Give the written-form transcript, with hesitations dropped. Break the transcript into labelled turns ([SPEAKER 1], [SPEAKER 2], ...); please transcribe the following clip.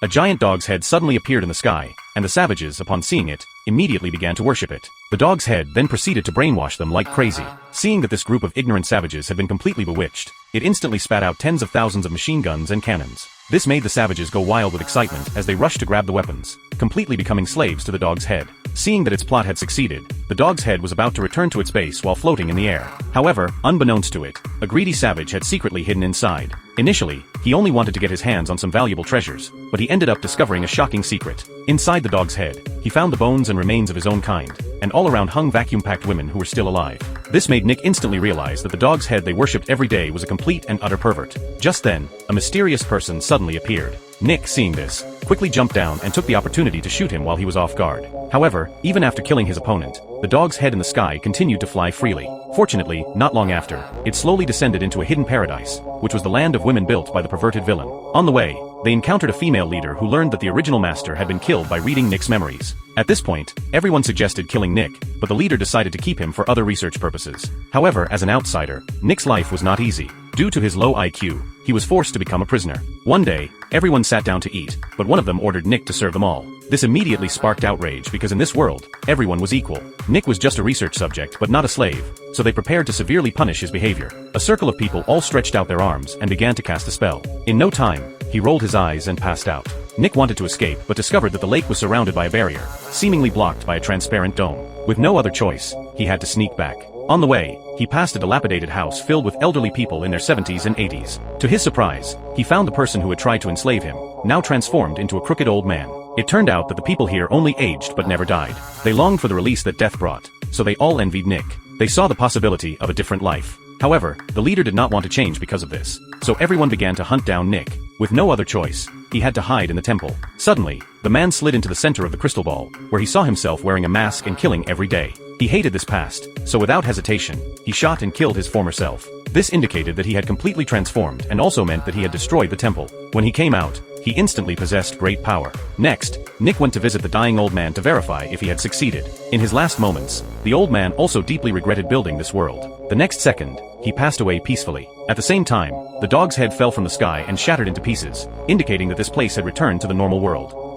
[SPEAKER 1] A giant dog's head suddenly appeared in the sky, and the savages, upon seeing it, immediately began to worship it. The dog's head then proceeded to brainwash them like crazy. Seeing that this group of ignorant savages had been completely bewitched, it instantly spat out tens of thousands of machine guns and cannons. This made the savages go wild with excitement as they rushed to grab the weapons, completely becoming slaves to the dog's head. Seeing that its plot had succeeded, the dog's head was about to return to its base while floating in the air. However, unbeknownst to it, a greedy savage had secretly hidden inside. Initially, he only wanted to get his hands on some valuable treasures, but he ended up discovering a shocking secret. Inside the dog's head, he found the bones and remains of his own kind, and all around hung vacuum-packed women who were still alive. This made Nick instantly realize that the dog's head they worshipped every day was a complete and utter pervert. Just then, a mysterious person suddenly appeared. Nick, seeing this, quickly jumped down and took the opportunity to shoot him while he was off guard. However, even after killing his opponent, the dog's head in the sky continued to fly freely. Fortunately, not long after, it slowly descended into a hidden paradise, which was the land of women built by the perverted villain. On the way, they encountered a female leader who learned that the original master had been killed by reading Nick's memories. At this point, everyone suggested killing Nick, but the leader decided to keep him for other research purposes. However, as an outsider, Nick's life was not easy. Due to his low IQ, he was forced to become a prisoner. One day, everyone sat down to eat, but one of them ordered Nick to serve them all. This immediately sparked outrage because in this world, everyone was equal. Nick was just a research subject but not a slave, so they prepared to severely punish his behavior. A circle of people all stretched out their arms and began to cast a spell. In no time, he rolled his eyes and passed out. Nick wanted to escape but discovered that the lake was surrounded by a barrier, seemingly blocked by a transparent dome. With no other choice, he had to sneak back. On the way, he passed a dilapidated house filled with elderly people in their 70s and 80s. To his surprise, he found the person who had tried to enslave him, now transformed into a crooked old man. It turned out that the people here only aged but never died. They longed for the release that death brought, so they all envied Nick. They saw the possibility of a different life. However, the leader did not want to change because of this, so everyone began to hunt down Nick. With no other choice, he had to hide in the temple. Suddenly, the man slid into the center of the crystal ball, where he saw himself wearing a mask and killing every day. He hated this past, so without hesitation, he shot and killed his former self. This indicated that he had completely transformed and also meant that he had destroyed the temple. When he came out, he instantly possessed great power. Next, Nick went to visit the dying old man to verify if he had succeeded. In his last moments, the old man also deeply regretted building this world. The next second, he passed away peacefully. At the same time, the dog's head fell from the sky and shattered into pieces, indicating that this place had returned to the normal world.